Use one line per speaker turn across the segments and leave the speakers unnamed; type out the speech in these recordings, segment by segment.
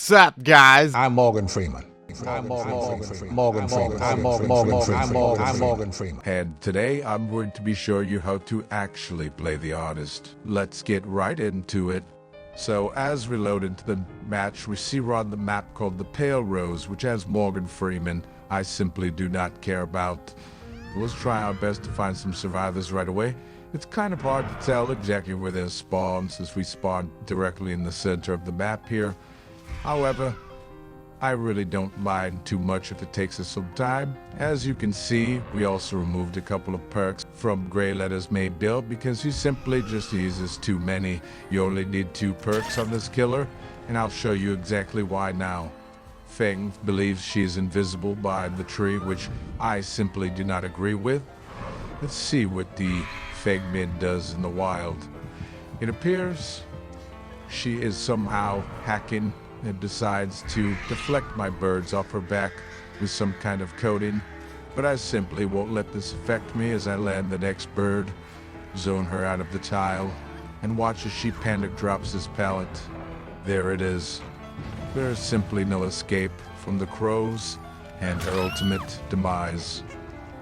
What's up, guys?
I'm Morgan Freeman. I'm Morgan Freeman.
And today I'm going to be showing you how to actually play the artist. Let's get right into it. So as we load into the match, we see we're on the map called the Pale Rose, which has Morgan Freeman. I simply do not care about. Let's try our best to find some survivors right away. It's kind of hard to tell exactly where they're spawned since we spawned directly in the center of the map here. However, I really don't mind too much if it takes us some time. As you can see, we also removed a couple of perks from Gray Letter's main build because he simply just uses too many. You only need 2 perks on this killer, and I'll show you exactly why now. Feng believes she is invisible behind the tree, which I simply do not agree with. Let's see what the Feng Min does in the wild. It appears she is somehow hacking and decides to deflect my birds off her back with some kind of coating, but I simply won't let this affect me as I land the next bird, zone her out of the tile, and watch as she panic drops this pallet. There it is. There is simply no escape from the crows and her ultimate demise.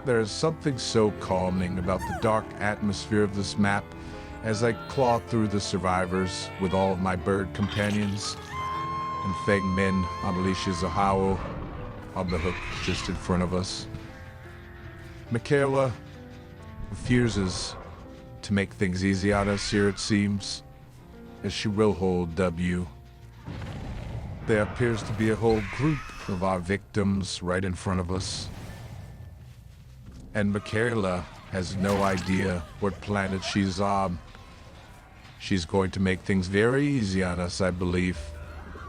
There is something so calming about the dark atmosphere of this map as I claw through the survivors with all of my bird companions, and Feng Min unleashes a howl on the hook just in front of us. Michaela refuses to make things easy on us here, it seems, as she will hold W. There appears to be a whole group of our victims right in front of us. And Michaela has no idea what planet she's on. She's going to make things very easy on us, I believe.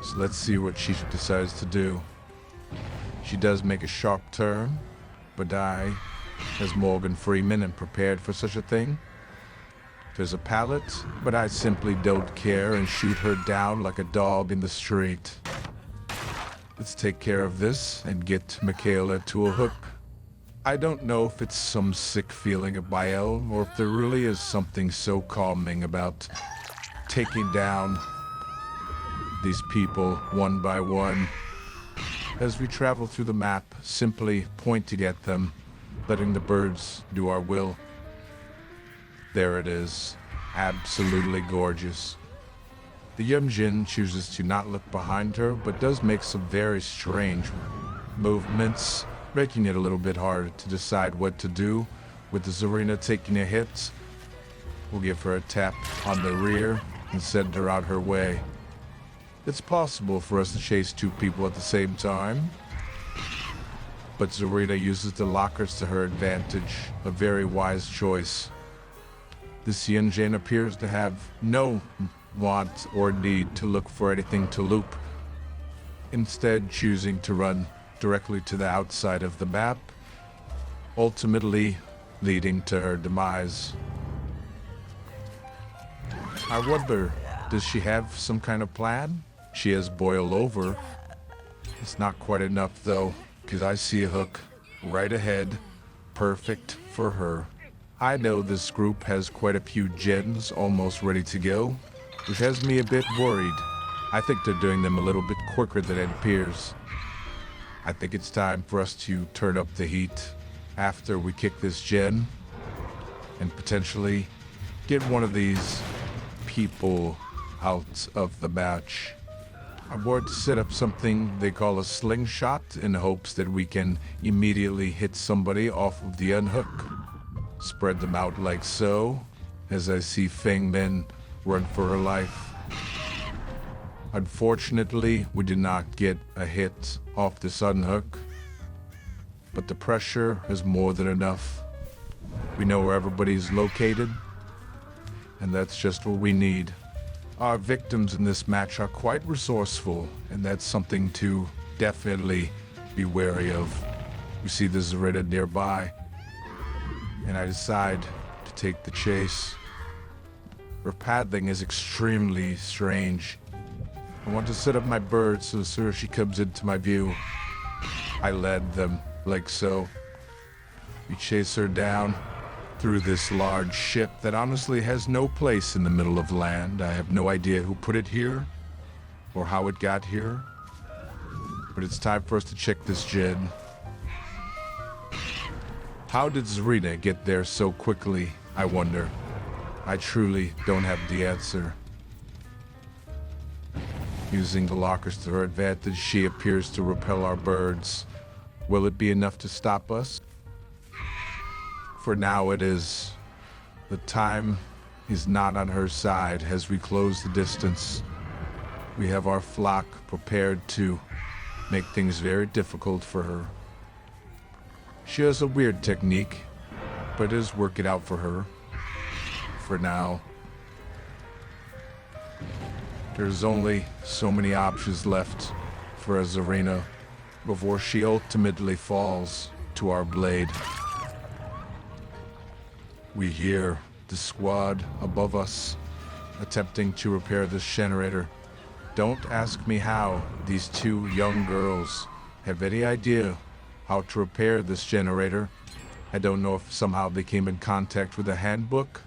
So let's see what she decides to do. She does make a sharp turn, but I, as Morgan Freeman, am prepared for such a thing. There's a pallet, but I simply don't care and shoot her down like a dog in the street. Let's take care of this and get Michaela to a hook. I don't know if it's some sick feeling of my own or if there really is something so calming about taking down these people one by one. As we travel through the map, simply pointing at them, letting the birds do our will. There it is. Absolutely gorgeous. The Yin Jin chooses to not look behind her, but does make some very strange movements, making it a little bit harder to decide what to do. With the Serenas taking a hit, we'll give her a tap on the rear and send her out her way. It's possible for us to chase 2 people at the same time, but Serenas uses the lockers to her advantage, a very wise choice. This Yin Jin appears to have no want or need to look for anything to loop, instead choosing to run directly to the outside of the map, ultimately leading to her demise. I wonder, does she have some kind of plan? She has boiled over. It's not quite enough though, because I see a hook right ahead, perfect for her. I know this group has quite a few gens almost ready to go, which has me a bit worried. I think they're doing them a little bit quicker than it appears. I think it's time for us to turn up the heat after we kick this gen and potentially get one of these people out of the match. I'm going to set up something they call a slingshot in hopes that we can immediately hit somebody off of the unhook. Spread them out like so, as I see Feng Min run for her life. Unfortunately, we did not get a hit off this unhook, but the pressure is more than enough. We know where everybody's located, and that's just what we need. Our victims in this match are quite resourceful, and that's something to definitely be wary of. We see the Serenas nearby, and I decide to take the chase. Her paddling is extremely strange. I want to set up my birds so as soon as she comes into my view, I land them like so. We chase her down through this large ship that honestly has no place in the middle of land. I have no idea who put it here or how it got here. But it's time for us to check this gin. How did Serena get there so quickly, I wonder? I truly don't have the answer. Using the lockers to her advantage, she appears to repel our birds. Will it be enough to stop us? For now it is. The time is not on her side as we close the distance. We have our flock prepared to make things very difficult for her. She has a weird technique, but it is working out for her. For now. There's only so many options left for a Serena before she ultimately falls to our blade. We hear the squad above us attempting to repair this generator. Don't ask me how these two young girls have any idea how to repair this generator. I don't know if somehow they came in contact with a handbook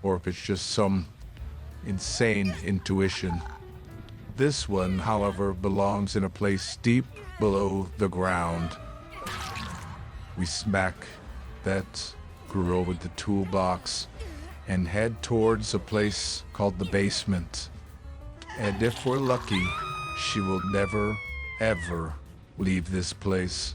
or if it's just some insane intuition. This one, however, belongs in a place deep below the ground. We smack that girl with the toolbox and head towards a place called the basement. And if we're lucky, she will never, ever leave this place.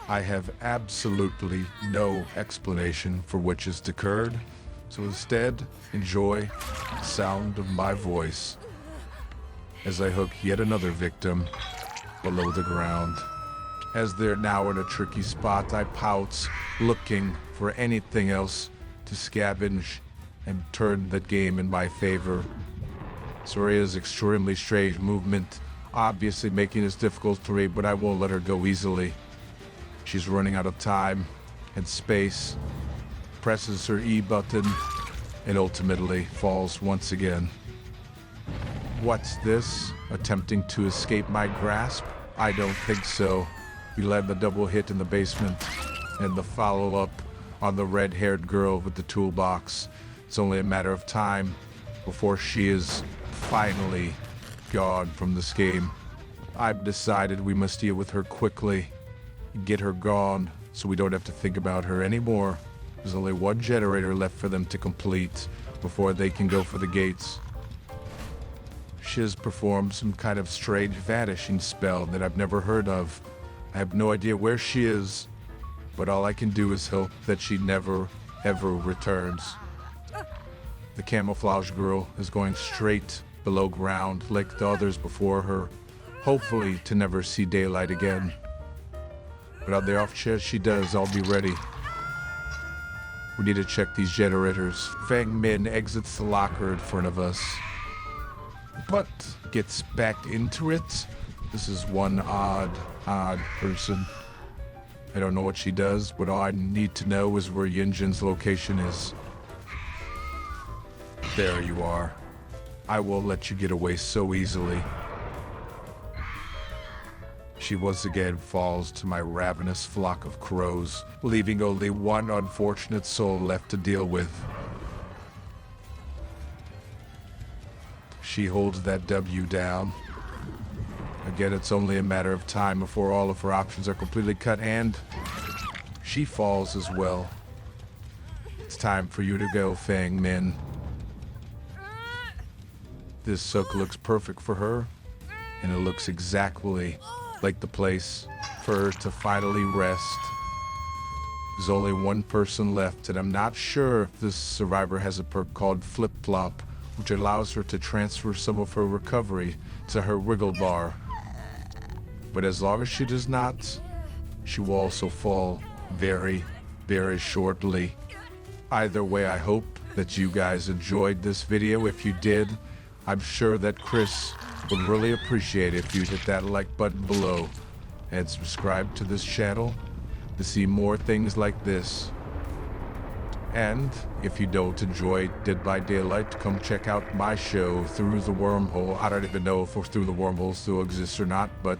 I have absolutely no explanation for what just occurred, so instead, enjoy the sound of my voice as I hook yet another victim below the ground. As they're now in a tricky spot, I pounce, looking for anything else to scavenge and turn the game in my favor. Soraya's extremely strange movement, obviously making this difficult to read, but I won't let her go easily. She's running out of time and space, presses her E button, and ultimately falls once again. What's this? Attempting to escape my grasp? I don't think so. We land the double hit in the basement, and the follow-up on the red-haired girl with the toolbox. It's only a matter of time before she is finally gone from this game. I've decided we must deal with her quickly. Get her gone so we don't have to think about her anymore. There's only one generator left for them to complete before they can go for the gates. She has performed some kind of strange vanishing spell that I've never heard of. I have no idea where she is, but all I can do is hope that she never, ever returns. The camouflage girl is going straight below ground like the others before her, hopefully to never see daylight again. But on the off chance she does, I'll be ready. We need to check these generators. Fang Min exits the locker in front of us, but gets back into it. This is one odd person. I don't know what she does, but all I need to know is where Yin Jin's location is. There you are. I won't let you get away so easily. She once again falls to my ravenous flock of crows, leaving only one unfortunate soul left to deal with. She holds that W down. Again, it's only a matter of time before all of her options are completely cut, and she falls as well. It's time for you to go, Fang Min. This sook looks perfect for her, and it looks exactly like the place for her to finally rest. There's only one person left, and I'm not sure if this survivor has a perk called Flip Flop, which allows her to transfer some of her recovery to her wiggle bar. But as long as she does not, she will also fall very, very shortly. Either way, I hope that you guys enjoyed this video. If you did, I'm sure that Chris would really appreciate it if you hit that like button below and subscribe to this channel to see more things like this. And if you don't enjoy Dead by Daylight, come check out my show, Through the Wormhole. I don't even know if Through the Wormhole still exists or not, but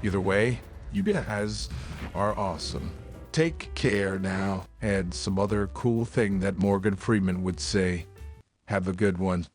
either way, you guys are awesome. Take care now, and some other cool thing that Morgan Freeman would say. Have a good one.